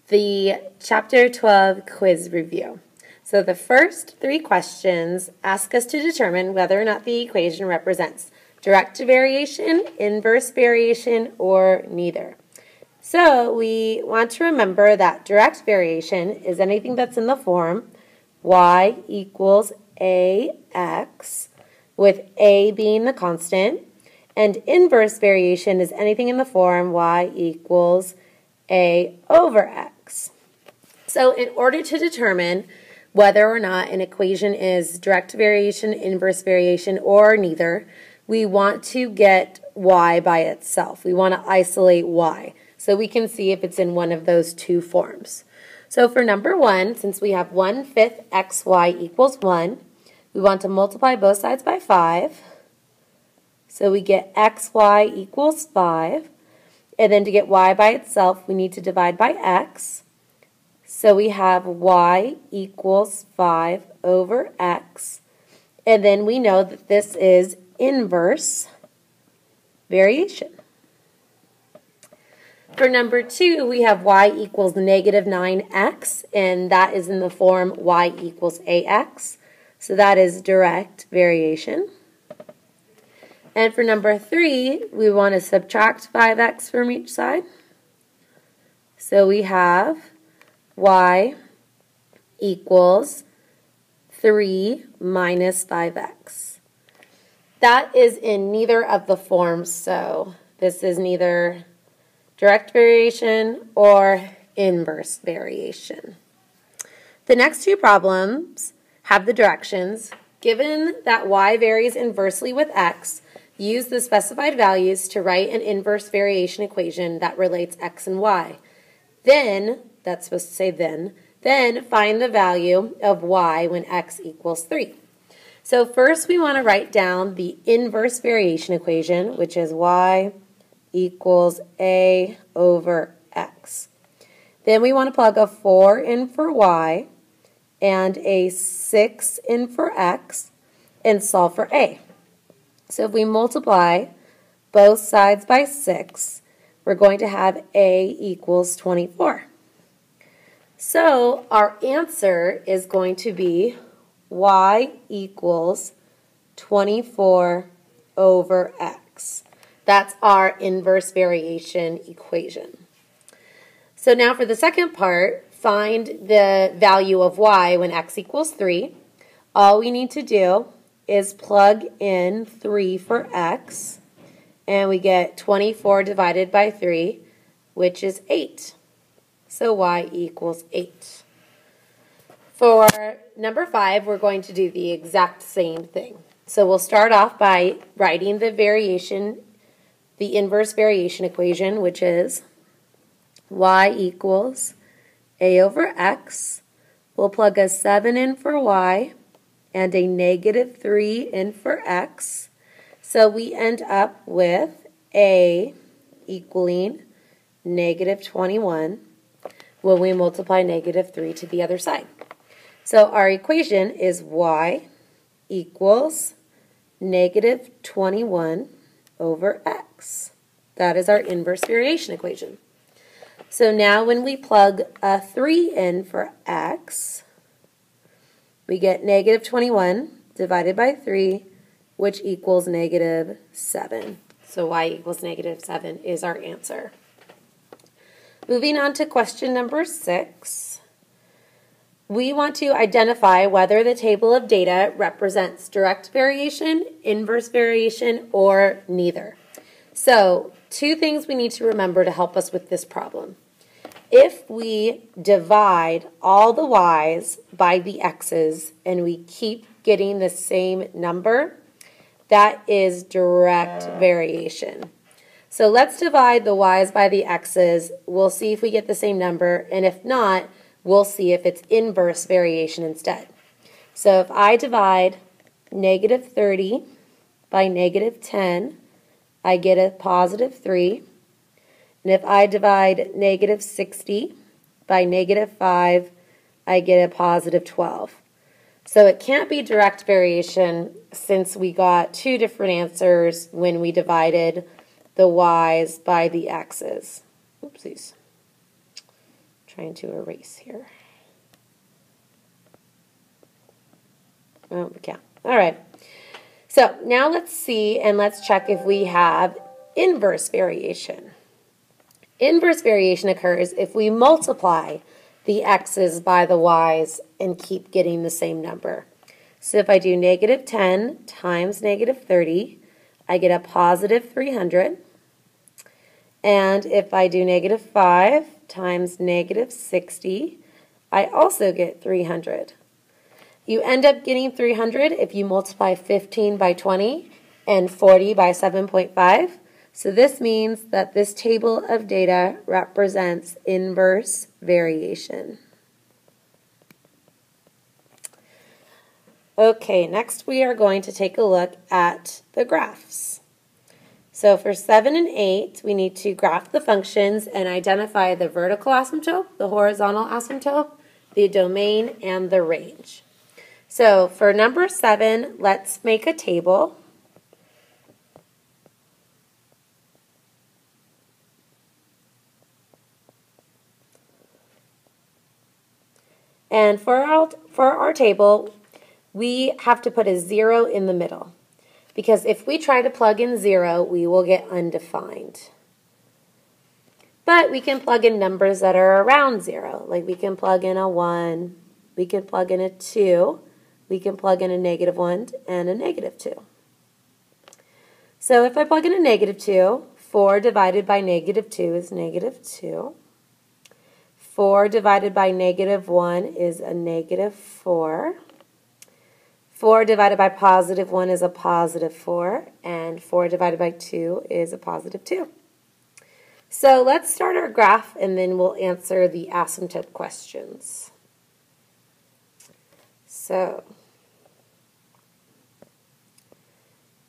the Chapter 12 quiz review. So the first 3 questions ask us to determine whether or not the equation represents direct variation, inverse variation, or neither. So we want to remember that direct variation is anything that's in the form y equals ax, with a being the constant, and inverse variation is anything in the form y equals a over x. So in order to determine whether or not an equation is direct variation, inverse variation, or neither, we want to get y by itself. We want to isolate y so we can see if it's in one of those 2 forms. So for number 1, since we have 1/5 xy equals 1, we want to multiply both sides by 5. So we get xy equals 5. And then to get y by itself, we need to divide by x. So we have y equals 5 over x. And then we know that this is inverse variation. For number 2, we have y equals negative 9x, and that is in the form y equals ax. So that is direct variation. And for number 3, we want to subtract 5x from each side. So we have y equals 3 minus 5x. That is in neither of the forms, so this is neither direct variation or inverse variation. The next 2 problems have the directions. Given that y varies inversely with x, use the specified values to write an inverse variation equation that relates x and y. Then, that's supposed to say then find the value of y when x equals 3. So first we want to write down the inverse variation equation, which is y equals a over x. Then we want to plug a 4 in for y and a 6 in for x and solve for a. So if we multiply both sides by 6, we're going to have a equals 24. So our answer is going to be y equals 24 over x. That's our inverse variation equation. So now for the second part, find the value of y when x equals 3. All we need to do is plug in 3 for x, and we get 24 divided by 3, which is 8. So y equals 8. For number 5, we're going to do the exact same thing. So we'll start off by writing the inverse variation equation, which is y equals a over x. We'll plug a 7 in for y and a negative 3 in for x. So we end up with a equaling negative 21 when we multiply negative 3 to the other side. So our equation is y equals negative 21 over x. That is our inverse variation equation. So now when we plug a 3 in for x, we get negative 21 divided by 3, which equals negative 7. So y equals negative 7 is our answer. Moving on to question number 6. We want to identify whether the table of data represents direct variation, inverse variation, or neither. So 2 things we need to remember to help us with this problem. If we divide all the y's by the x's and we keep getting the same number, that is direct variation. So let's divide the y's by the x's. We'll see if we get the same number, and if not, we'll see if it's inverse variation instead. So if I divide negative 30 by negative 10, I get a positive 3. And if I divide negative 60 by negative 5, I get a positive 12. So it can't be direct variation since we got 2 different answers when we divided the y's by the x's. Oopsies. trying to erase here. Oh, we can't. All right. So now let's see and let's check if we have inverse variation. Inverse variation occurs if we multiply the x's by the y's and keep getting the same number. So if I do negative 10 times negative 30, I get a positive 300. And if I do negative 5 times negative 60, I also get 300. You end up getting 300 if you multiply 15 by 20 and 40 by 7.5. So this means that this table of data represents inverse variation. Okay, next we are going to take a look at the graphs. So for 7 and 8, we need to graph the functions and identify the vertical asymptote, the horizontal asymptote, the domain, and the range. So for number 7, let's make a table. And for our table, we have to put a 0 in the middle. Because if we try to plug in 0, we will get undefined. But we can plug in numbers that are around 0. Like we can plug in a 1, we can plug in a 2, we can plug in a negative 1 and a negative 2. So if I plug in a negative 2, 4 divided by negative 2 is negative 2. 4 divided by negative 1 is a negative 4. 4 divided by positive 1 is a positive 4. And 4 divided by 2 is a positive 2. So let's start our graph and then we'll answer the asymptote questions. So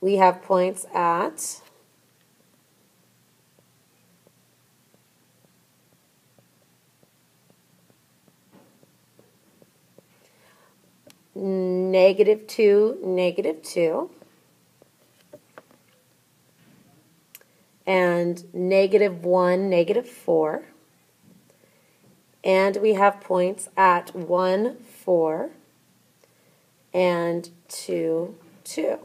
we have points at negative 2, negative 2, and negative 1, negative 4, and we have points at 1, 4, and 2, 2.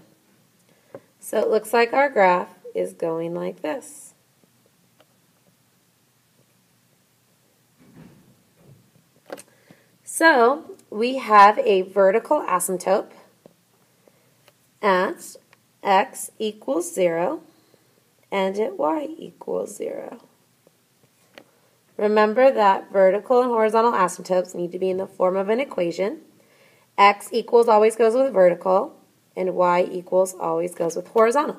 So it looks like our graph is going like this. So we have a vertical asymptote at x equals 0 and at y equals 0. Remember that vertical and horizontal asymptotes need to be in the form of an equation. X equals always goes with vertical, and y equals always goes with horizontal.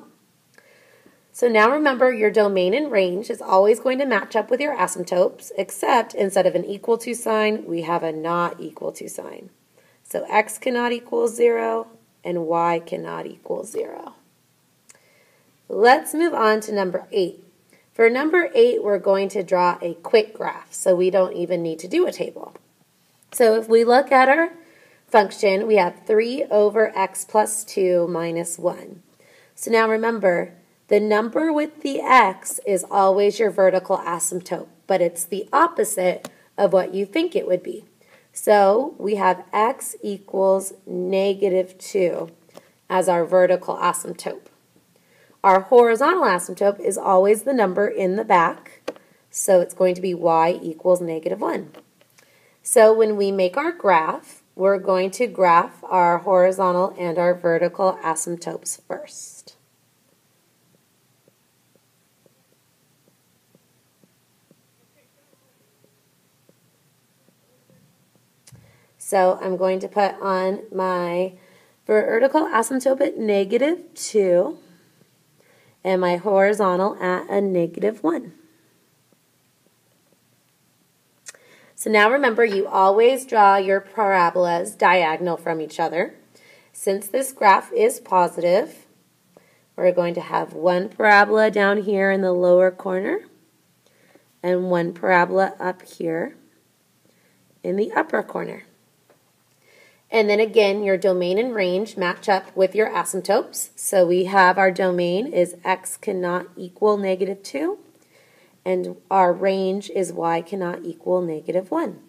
So now remember your domain and range is always going to match up with your asymptotes, except instead of an equal to sign, we have a not equal to sign. So x cannot equal 0, and y cannot equal 0. Let's move on to number 8. For number 8, we're going to draw a quick graph, so we don't even need to do a table. So if we look at our function, we have 3 over x plus 2 minus 1. So now remember, the number with the x is always your vertical asymptote, but it's the opposite of what you think it would be. So we have x equals negative 2 as our vertical asymptote. Our horizontal asymptote is always the number in the back, so it's going to be y equals negative 1. So when we make our graph, we're going to graph our horizontal and our vertical asymptotes first. So I'm going to put on my vertical asymptote at negative 2 and my horizontal at a negative 1. So now remember, you always draw your parabolas diagonal from each other. Since this graph is positive, we're going to have one parabola down here in the lower corner and one parabola up here in the upper corner. And then again, your domain and range match up with your asymptotes. So we have our domain is x cannot equal negative 2, and our range is y cannot equal -1.